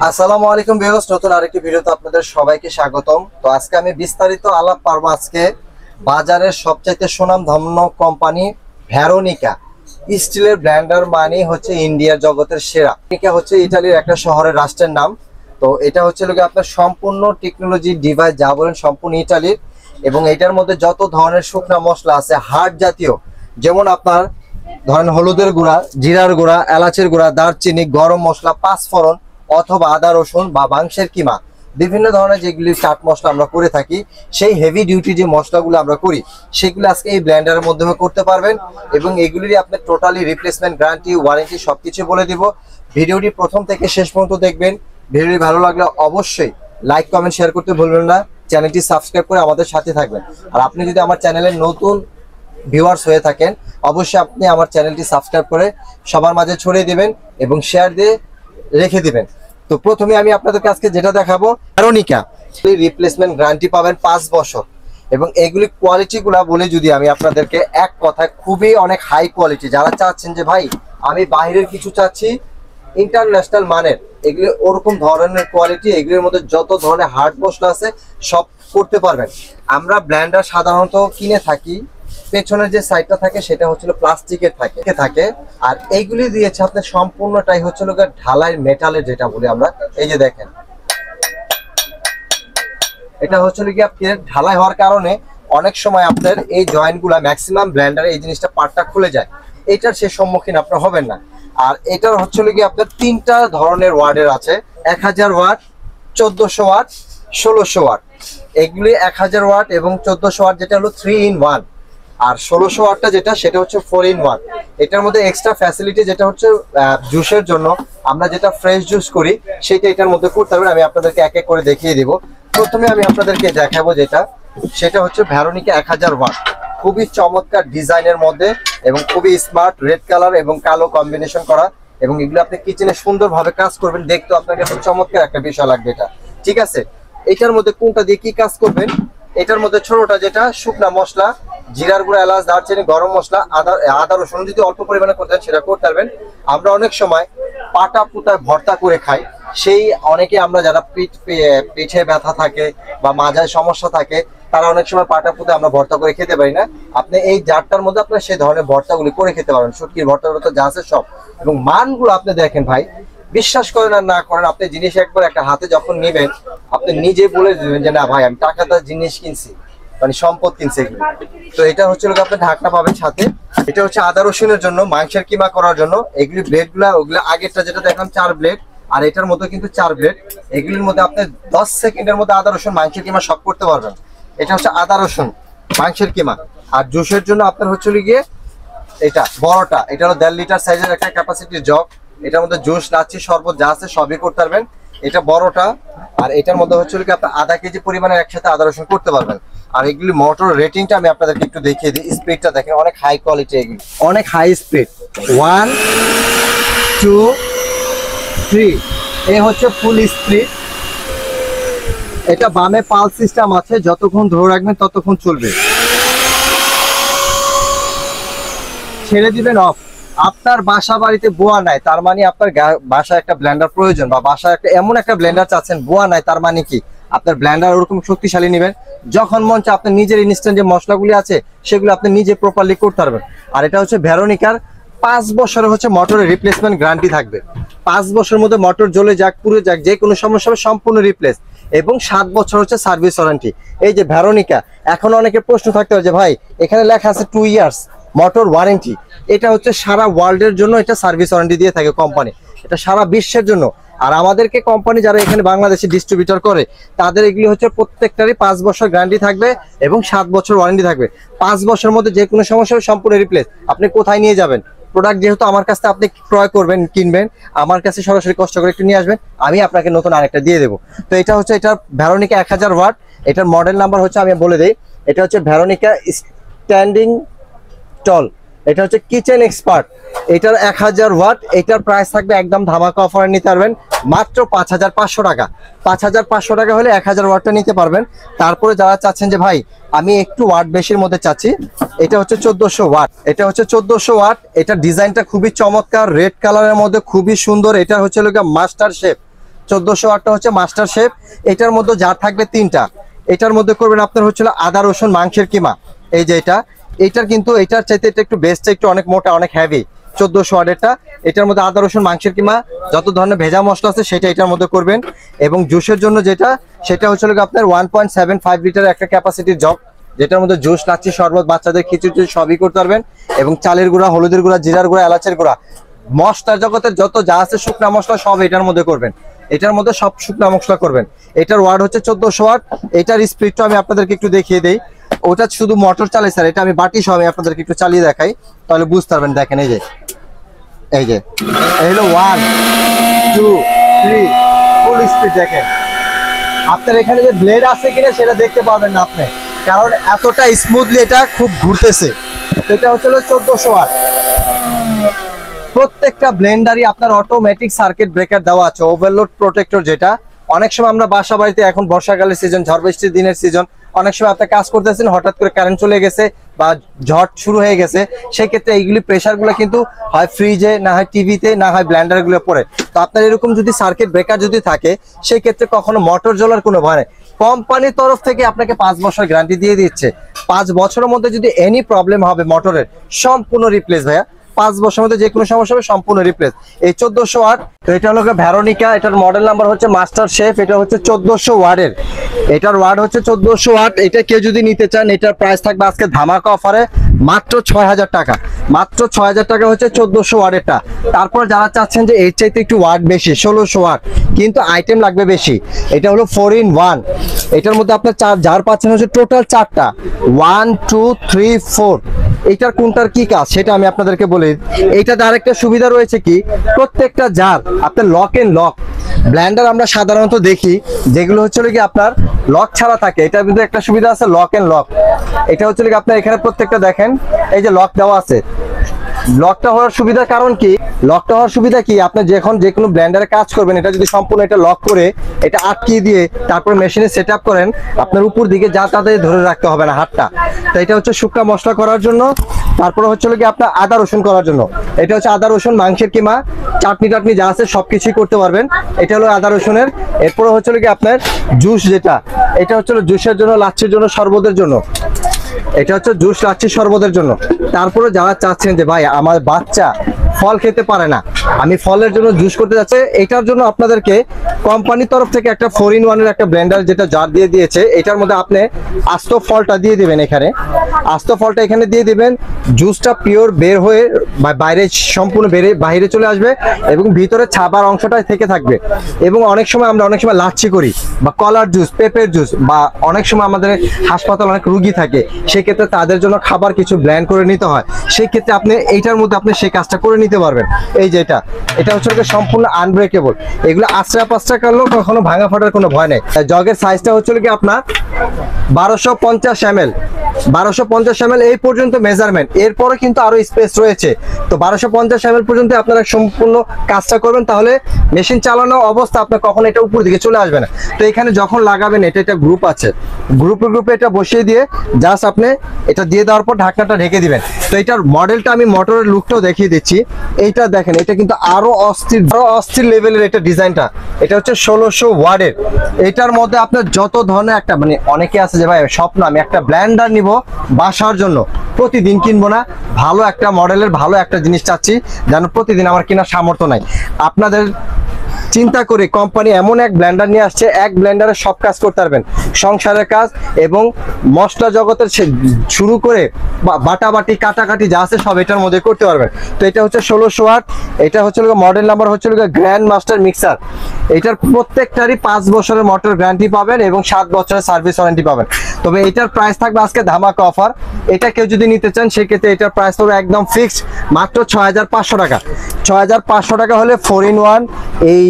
আসসালামু আলাইকুম ভিউয়ার্স, নতুন আরেকটি ভিডিওতে আপনাদের সবাইকে স্বাগতম। তো আজকে আমি বিস্তারিত আলাপ পারবো আজকে বাজারের সবচাইতে সুনামধন্য কোম্পানি ভেরোনিকা স্টিলের ব্র্যান্ডার, মানে হচ্ছে ইন্ডিয়ার জগতের সেরা। ভেরোনিকা হচ্ছে ইতালির একটা শহরের রাষ্ট্রের নাম। তো এটা হচ্ছে লোকে আপনার সম্পূর্ণ টেকনোলজি ডিভাইস যা বলেন সম্পূর্ণ ইতালির, এবং এটার মধ্যে যত ধরনের শুকনা মশলা আছে হার্ড জাতীয়, যেমন আপনার ধরেন হলুদের গুঁড়া, জিরার গুঁড়া, এলাচের গুঁড়া, দারচিনি, গরম মশলা, পাঁচফোড়ন অথবা আদা রসুন বা মাংসের কিমা, বিভিন্ন ধরনের যেগুলি চাট মশলা আমরা করে থাকি, সেই হেভি ডিউটি যে মশলাগুলো আমরা করি সেগুলো আজকে এই ব্লেন্ডারের মাধ্যমে করতে পারবেন। এবং এগুলিরই আপনি টোটালি রিপ্লেসমেন্ট, গ্যারান্টি, ওয়ারেন্টি সবকিছু বলে দিব। ভিডিওটি প্রথম থেকে শেষ পর্যন্ত দেখবেন। ভিডিওটি ভালো লাগলে অবশ্যই লাইক, কমেন্ট, শেয়ার করতে ভুলবেন না। চ্যানেলটি সাবস্ক্রাইব করে আমাদের সাথে থাকবেন। আর আপনি যদি আমার চ্যানেলের নতুন ভিউয়ার্স হয়ে থাকেন, অবশ্যই আপনি আমার চ্যানেলটি সাবস্ক্রাইব করে সবার মাঝে ছড়িয়ে দিবেন এবং শেয়ার দিয়ে রেখে দিবেন। তো প্রথমে আমি আপনাদেরকে আজকে যেটা দেখাবো, ভেরোনিকা রিপ্লেসমেন্ট গ্যারান্টি পাবেন 5 বছর। এবং এগুলি কোয়ালিটিগুলা বলে যদি আমি আপনাদেরকে এক কথায়, খুবই অনেক হাই কোয়ালিটি। যারা চাচ্ছেন যে ভাই আমি বাইরের কিছু চাচ্ছি ইন্টারন্যাশনাল মানের, এগুলি ওরকম ধরনের কোয়ালিটি, এগুলির মধ্যে যত ধরনের হার্ড মশলা আছে সব করতে পারবেন। আমরা ব্লেন্ডার সাধারণত কিনে থাকি, পেছনের যে সাইডটা থাকে সেটা হচ্ছিল প্লাস্টিকের থাকে আর এইগুলি দিয়েছে আপনার সম্পূর্ণটাই হচ্ছিল ঢালাই মেটালের, যেটা বলি আমরা। এই যে দেখেন, এটা হচ্ছিল কি আপনার ঢালাই হওয়ার কারণে অনেক সময় আপনার এই জয়েন্টগুলা ম্যাক্সিমাম ব্লেন্ডারে এই জিনিসটা পার্টটা খুলে যায়, এটার সে সম্মুখীন আপনার হবেন না। আর এটার হচ্ছিল কি আপনার 3টা ধরনের ওয়াটের আছে, 1000 ওয়াট, 1400 ওয়াট, 1600 ওয়াট। এগুলি 1000 ওয়াট এবং 1400 ওয়াট যেটা হলো 3 in 1, আর 1600 ওয়াটটা যেটা সেটা হচ্ছে 4 in 1। এটার মধ্যে এক্সট্রা ফ্যাসিলিটি যেটা হচ্ছে জুসের জন্য আমরা যেটা ফ্রেশ জুস করি সেটা এটার মধ্যে করতে পারবেন। আমি আপনাদেরকে এক এক করে দেখিয়ে দিব। প্রথমে আমি আপনাদেরকে দেখাবো যেটা, সেটা হচ্ছে ভেরোনিকা 1000 ওয়াট, খুবই চমৎকার ডিজাইনের মধ্যে এবং খুবই স্মার্ট, রেড কালার এবং কালো কম্বিনেশন করা। এবং এগুলো আপনি কিচেনে সুন্দরভাবে কাজ করবেন, দেখতে আপনার কাছে চমৎকার একটা বিষয় লাগবে এটা। ঠিক আছে, এটার মধ্যে কোনটা দিয়ে কি কাজ করবেন? এটার মধ্যে ছোটটা যেটা শুকনা মশলা, জিরার গুঁড়া, এলাচ, দারচিনি, গরম মশলা, আদা রসুন যদি অল্প পরিমাণে করতেন সেটা করতে পারবেন। আমরা অনেক সময় পাটা পুতায় ভর্তা করে খাই, সেই অনেকে আমরা যারা পিঠে ব্যথা থাকে বা মাজায় সমস্যা থাকে তারা অনেক সময় পাটা পুঁতে আমরা ভর্তা করে খেতে পারি না। আপনি এই জারটার মধ্যে আপনার সেই ধরনের ভর্তাগুলি করে খেতে পারেন, শুটকির ভর্তা যা আছে সব। এবং মানগুলো আপনি দেখেন ভাই, বিশ্বাস করেন আর না করেন, আপনি জিনিস একবার একটা হাতে যখন নেবেন আপনি নিজে বলে দেবেন যে না ভাই আমি টাকাদার জিনিস কিনছি, মানে সম্পদ কিনছে এগুলো। তো এটা হচ্ছে আপনি ঢাকনা পাবেন সাথে। এটা হচ্ছে আদা রসুনের জন্য, মাংসের কিমা করার জন্য। এগুলি ব্লেডগুলা, ওগুলো আগেরটা যেটা দেখলাম 4 ব্লেড, আর এটার মধ্যে কিন্তু 4 ব্লেড। এগুলির মধ্যে আপনি 10 সেকেন্ডের মধ্যে আদা রসুন, মাংসের কিমা সব করতে পারবেন। এটা হচ্ছে আদা রসুন, মাংসের কিমা। আর জুসের জন্য আপনার হচ্ছে গিয়ে এটা বড়টা, এটা হলো 1.5 লিটার সাইজের একটা ক্যাপাসিটির জগ। এটার মধ্যে জুস, লাচ্ছি, শরবত যা আছে সবই করতে পারবেন। এটা বড়টা, আর এটার মধ্যে হচ্ছে কি আপনি আধা কেজি পরিমাণে একসাথে আদা রসুন করতে পারবেন। আর এগুলি মোটর রেটিংটা আমি আপনাদেরকে একটু দেখিয়ে দিই। স্পিডটা দেখেন, অনেক হাই কোয়ালিটি, এগুলি অনেক হাই স্পিড। 1 2 3, এই হচ্ছে ফুল স্পিড। এটা বামে পালস সিস্টেম আছে, যতক্ষণ ধরে রাখবেন ততক্ষণ চলবে, ছেড়ে দিবেন অফ। আপনার বাসা বাড়িতে বোয়া নাই, তার মানে আপনার বাসায় একটা ব্লেন্ডার প্রয়োজন, বা বাসায় একটা এমন একটা ব্লেন্ডার চাচ্ছেন, বোয়া নাই তার মানে কি আপনার ব্লেন্ডার ওরকম শক্তিশালী নেবেন, যখন মন চায় আপনার নিজের ইনস্ট্যান্ট যে মশলাগুলি আছে সেগুলো আপনি নিজে প্রপারলি করতে পারবেন। আর এটা হচ্ছে ভেরোনিকার 5 বছরের হচ্ছে মোটরের রিপ্লেসমেন্ট গ্যারান্টি থাকবে। 5 বছরের মধ্যে মোটর জ্বলে যাক, পুড়ে যাক, যে কোনো সমস্যা হবে সম্পূর্ণ রিপ্লেস। এবং 7 বছর হচ্ছে সার্ভিস ওয়ারেন্টি। এই যে ভেরোনিকা, এখন অনেকে প্রশ্ন থাকতে পারে যে ভাই এখানে লেখা আছে 2 ইয়ার্স মোটর ওয়ারেন্টি। এটা হচ্ছে সারা ওয়ার্ল্ডের জন্য এটা সার্ভিস ওয়ারেন্টি দিয়ে থাকে কোম্পানি, এটা সারা বিশ্বের জন্য। আর আমাদেরকে কোম্পানি যারা এখানে বাংলাদেশে ডিস্ট্রিবিউটর করে তাদের এগুলি হচ্ছে প্রত্যেকটারই 5 বছর গ্যারান্টি থাকবে এবং 7 বছর ওয়ারেন্টি থাকবে। 5 বছরের মধ্যে যে কোনো সমস্যা সম্পূর্ণ রিপ্লেস। আপনি কোথায় নিয়ে যাবেন প্রোডাক্ট, যেহেতু আমার কাছে আপনি ক্রয় করবেন, কিনবেন, আমার কাছে সরাসরি কষ্ট করে একটু নিয়ে আসবেন, আমি আপনাকে নতুন আরেকটা দিয়ে দেবো। তো এটা হচ্ছে এটা ভেরোনিকা 1000 ওয়াট। এটার মডেল নাম্বার হচ্ছে আমি বলে দিই, এটা হচ্ছে ভেরোনিকা স্ট্যান্ডিং টল। এটা হচ্ছে কিচেন এক্সপার্ট। এটার 1000 ওয়াট, এটার প্রাইস থাকবে একদম ধামাকা অফারে নিতে পারবেন মাত্র 5500 টাকা। 5500 টাকা হলে 1000 ওয়াটটা নিতে পারবেন। তারপরে যারা চাচ্ছেন যে ভাই আমি একটু ওয়াট বেশির মধ্যে চাচ্ছি, এটা হচ্ছে 1400 ওয়াট। এটা হচ্ছে 1400 ওয়াট। এটা ডিজাইনটা খুবই চমৎকার, রেড কালারের মধ্যে খুবই সুন্দর। এটা হচ্ছে মাস্টার শেফ 1400 ওয়াটটা হচ্ছে মাস্টার শেফ। এটার মধ্যে জার থাকবে 3টা। এটার মধ্যে করবেন আপনার হচ্ছিল আদা রসুন মাংসের কিমা। এই যে এটার কিন্তু এটার চাইতে এটা একটু বেস্ট, একটু অনেক মোটা অনেক হেভি। 1400 ওয়াটেরটা, এটার মধ্যে আদা রসুন মাংসের কিমা যত ধরনের ভেজা মশলা আছে সেটা এটার মধ্যে করবেন। এবং জুসের জন্য যেটা সেটা হচ্ছে আপনার 1.75 লিটার একটা ক্যাপাসিটির জগ, যেটার মধ্যে জুস, লাচ্ছি, শরবত, বাচ্চাদের খিচুড়ি সবই করতে পারবেন। এবং চালের গুঁড়া, হলুদের গুঁড়া, জিরার গুঁড়া, এলাচের গুঁড়া, মশলার জগতের যত যা আছে শুকনা মশলা সব এটার মধ্যে করবেন। এটার মধ্যে সব শুকনা মশলা করবেন। এটার ওয়াট হচ্ছে 1400 ওয়াট। এটার স্পিডটা আমি আপনাদেরকে একটু দেখিয়ে দেই। ওটা শুধু মোটর চালে স্যার, এটা আমি বাটি সহ আমি আপনাদেরকে একটু চালিয়ে দেখাই, তাহলে বুঝতে পারবেন। দেখেন এই যে এই হলো 1 2 3 ফুল স্পিড। দেখেন আপনার এখানে যে ব্লেড আছে কিনা সেটা দেখতে পাবেন না আপনি, কারণ এতটা স্মুথলি এটা খুব ঘুরতেছে। এটা হচ্ছে 1400 ওয়াট। প্রত্যেকটা ব্লেন্ডারই আপনার অটোমেটিক সার্কিট ব্রেকার দেওয়া আছে, ওভারলোড প্রোটেক্টর। যেটা অনেক সময় আমরা বাসা বাড়িতে, এখন বর্ষাকালের সিজন, ঝড় বৃষ্টির দিনের সিজন, অনেক সময় আপনি কাজ করতেছেন, হঠাৎ করে কারেন্ট চলে গেছে বা ঝড় শুরু হয়ে গেছে, সেক্ষেত্রে এইগুলি প্রেসারগুলো কিন্তু হয় ফ্রিজে, না হয় টিভিতে, না হয় ব্লেন্ডারগুলো পড়ে। তো আপনার এরকম যদি সার্কিট ব্রেকার যদি থাকে, সেই ক্ষেত্রে কখনো মোটর জ্বলার কোনো ভয় নেই। কোম্পানির তরফ থেকে আপনাকে 5 বছর গ্যারান্টি দিয়ে দিচ্ছে। 5 বছরের মধ্যে যদি এনি প্রবলেম হবে মোটরের, সম্পূর্ণ রিপ্লেস ভাইয়া। 5 বছরের মধ্যে যে কোনো সমস্যা হবে সম্পূর্ণ রিপ্লেস। এই 1400 ওয়াট। তো এটা হলো ভেরোনিকা, এটার মডেল নাম্বার হচ্ছে মাস্টার শেফ। এটা হচ্ছে 1400 ওয়াটের, এটার ওয়াট হচ্ছে 1400 ওয়াট। এটা কেউ যদি নিতে চান, এটার প্রাইস থাকবে আজকে ধামাকা অফারে মাত্র 6000 টাকা। মাত্র 6000 টাকা হচ্ছে 1400 ওয়াটেরটা। তারপর যারা চাচ্ছেন যে এর চাইতে একটু ওয়াট বেশি, 1600 ওয়াট, কিন্তু আইটেম লাগবে বেশি, এটা হলো 4 in 1। এটার মধ্যে আপনার জার পাচ্ছেন হচ্ছে টোটাল 4টা, 1 2 3 4। এইটার কোনটার কি কাজ সেটা আমি আপনাদেরকে বলি। এইটাতে আরেকটা সুবিধা রয়েছে কি, প্রত্যেকটা জার আপনার লক এন্ড লক। ব্লেন্ডার আমরা সাধারণত দেখি যেগুলো হচ্ছে কি আপনার লক ছাড়া থাকে, এটার মধ্যে একটা সুবিধা আছে লক এন্ড লক। এটা হচ্ছে কি আপনার এখানে প্রত্যেকটা দেখেন এই যে লক দেওয়া আছে। লকটা হওয়ার সুবিধার কারণ কি, লকটা হওয়ার সুবিধা কি, আপনি যখন যে কোনো ব্লেন্ডারে কাজ করবেন, এটা যদি সম্পূর্ণ এটা লক করে এটা আটকিয়ে দিয়ে তারপর মেশিনে সেট আপ করেন, আপনার উপর দিকে যা তাদের ধরে রাখতে হবে না হাতটা। তো এটা হচ্ছে শুকনা মশলা করার জন্য। তারপরে হচ্ছে কি আপনার আদা রসুন করার জন্য। এটা হচ্ছে আদা রসুন মাংসের কিমা, চাটনি টাটনি যা আছে সবকিছুই করতে পারবেন। এটা হলো আদা রসুনের। এরপরে হচ্ছে কি আপনার জুস, যেটা এটা হচ্ছে জুসের জন্য, লাচ্ছির জন্য, শরবতের জন্য। এটা হচ্ছে জুস, লাচ্ছি, শরবতের জন্য। তারপরে যারা চাচ্ছেন যে ভাই আমার বাচ্চা ফল খেতে পারে না, আমি ফলের জন্য জুস করতে যাচ্ছে, এটার জন্য আপনাদেরকে কোম্পানির তরফ থেকে একটা 4 in 1 এর একটা ব্লেন্ডার যেটা জার দিয়ে দিয়েছে। এটার মধ্যে আপনি আস্ত ফলটা দিয়ে দিবেন, এখানে আস্ত ফলটা এখানে দিয়ে দিবেন। জুসটা পিওর বের হয়ে বাইরে সম্পূর্ণ বাইরে চলে আসবে এবং ভিতরে ছাবার অংশটাই থেকে থাকবে। এবং অনেক সময় আমরা লাচ্ছি করি বা কলার জুস, পেঁপের জুস, বা অনেক সময় আমাদের হাসপাতাল অনেক রুগী থাকে, সেক্ষেত্রে তাদের জন্য খাবার কিছু ব্লেন্ড করে নিতে হয়, সেই ক্ষেত্রে আপনি এইটার মধ্যে আপনি সেই কাজটা করে নিতে পারবেন। এই যে এটা হচ্ছে সম্পূর্ণ আনব্রেকেবল। এগুলো আশ্রা পাঁচটা করলেও কখনো ভাঙা ফাটার কোনো ভয় নেই। জগের সাইজটা হচ্ছে কি আপনার 1250 ml, 1250 ml এই পর্যন্ত মেজারমেন্ট। এরপরে কিন্তু আরো স্পেস রয়েছে। তো 1250 ml পর্যন্ত আপনারা সম্পূর্ণ কাজটা করবেন, তাহলে মেশিন চালানো অবস্থা আপনার কখনো এটা উপর দিকে চলে আসবে না। তো এখানে যখন লাগাবেন, এটা গ্রুপ আছে, গ্রুপে এটা বসিয়ে দিয়ে জাস্ট আপনি এটা দিয়ে দেওয়ার পর ঢাকনাটা ঢেকে দিবেন। তো এটার মডেলটা আমি মোটরের লুকটাও দেখিয়ে দিচ্ছি। এইটা দেখেন, এটা কিন্তু আরো অস্থির লেভেলের এটা ডিজাইনটা। এটা হচ্ছে 1600 ওয়াটের। এটার মধ্যে আপনার যত ধরনের একটা মানে অনেকে আছে যে ভাই স্বপ্ন আমি একটা ব্লেন্ডার নিব বাসার জন্য, প্রতিদিন কিনবো না, ভালো একটা মডেলের ভালো একটা জিনিস চাচ্ছি, যেন প্রতিদিন আমার কেনার সামর্থ্য নাই। আপনাদের চিন্তা করে কোম্পানি এমন এক ব্লেন্ডার নিয়ে আসছে, এক ব্লেন্ডারে সব কাজ করতে পারবেন, সংসারের কাজ এবং মশলা জগতের শুরু করে বাটাবাটি কাটাকাটি যা আছে সব এটার মধ্যে করতে পারবেন। তো এটা হচ্ছে 1600 ওয়াট। এটা হচ্ছে মডেল নাম্বার হচ্ছে গ্র্যান্ড মাস্টার মিক্সার। এটার প্রত্যেকটারই 5 বছরের মোটর গ্যারান্টি পাবেন এবং 7 বছরের সার্ভিস ওয়ারেন্টি পাবেন। তবে এটার প্রাইস থাকবে আজকে ধামাকা অফার। এটা কেউ যদি নিতে চান, সেক্ষেত্রে এটার প্রাইস হবে একদম ফিক্সড মাত্র 6500 টাকা। 6500 টাকা হলে 4 in 1 এই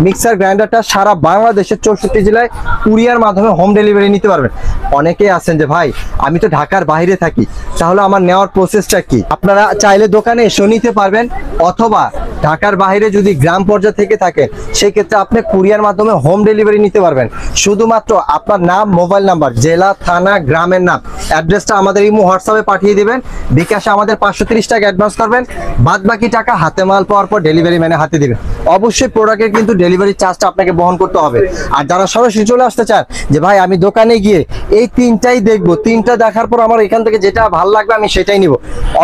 মিক্সার গ্রাইন্ডারটা সারা বাংলাদেশের 64 জেলায় কুরিয়ার মাধ্যমে হোম ডেলিভারি নিতে পারবেন। অনেকেই আছেন যে ভাই আমি তো ঢাকার বাইরে থাকি, তাহলে আমার নেওয়ার প্রসেসটা কি? আপনারা চাইলে দোকানে এসে নিতে পারবেন, অথবা ঢাকার বাইরে যদি গ্রাম পর্যায়ে থেকে থাকেন সেই ক্ষেত্রে আপনি কুরিয়ার মাধ্যমে হোম ডেলিভারি নিতে পারবেন। শুধুমাত্র আপনার নাম, মোবাইল নাম্বার, জেলা, থানা, গ্রামের নাম, অ্যাড্রেসটা আমাদের ইমো হোয়াটসঅ্যাপে পাঠিয়ে দিবেন। বিকাশে আমাদের 530 টাকা অ্যাডভান্স করবেন, বাদ বাকি টাকা হাতে মাল পাওয়ার পর ডেলিভারি ম্যানে হাতে দিবেন। অবশ্যই প্রোডাক্টের কিন্তু ডেলিভারি চার্জটা আপনাকে বহন করতে হবে। আর যারা সরাসরি চলে আসতে চান যে ভাই আমি দোকানে গিয়ে এই তিনটাই দেখবো, তিনটা দেখার পর আমার এখান থেকে যেটা ভালো লাগবে আমি সেটাই নিব,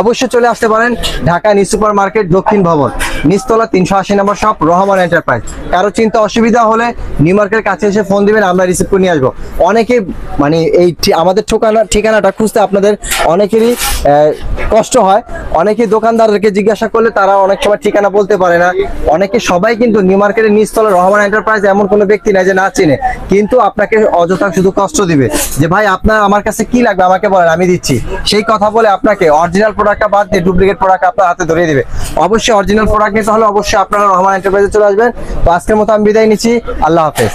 অবশ্যই চলে আসতে পারেন ঢাকা নিউ সুপার মার্কেট দক্ষিণ ভবন, নিচতলা 380 নম্বর শপ, রহমান এন্টারপ্রাইজ। কারো চিন্তা অসুবিধা হলে নিউ মার্কেটের কাছে এসে ফোন দিবেন, আমরা রিসিভ করে নিয়ে আসবো। অনেকে মানে এই আমাদের ঠিকানাটা খুঁজতে আপনাদের অনেকেরই কষ্ট হয়। অনেকে দোকানদারকে জিজ্ঞাসা করলে তারা অনেক সময় ঠিকানা বলতে পারে না। অনেকে সবাই কিন্তু নিউ মার্কেটের নিচতলা রহমান এন্টারপ্রাইজ এমন কোনো ব্যক্তি নাই যে না চিনে, কিন্তু আপনাকে অযথা শুধু কষ্ট দিবে যে ভাই আপনার আমার কাছে কি লাগবে আমাকে বলেন আমি দিচ্ছি, সেই কথা বলে আপনাকে অরিজিনাল প্রোডাক্টটা বাদ দিয়ে ডুপ্লিকেট প্রোডাক্ট আপনার হাতে ধরিয়ে দিবে। অবশ্যই অরিজিনাল প্রোডাক্ট নিতে হলে অবশ্যই আপনারা রহমান এন্টারপ্রাইজে চলে আসবেন। তো আজকের মতো আমি বিদায় নিচ্ছি, আল্লাহ হাফেজ।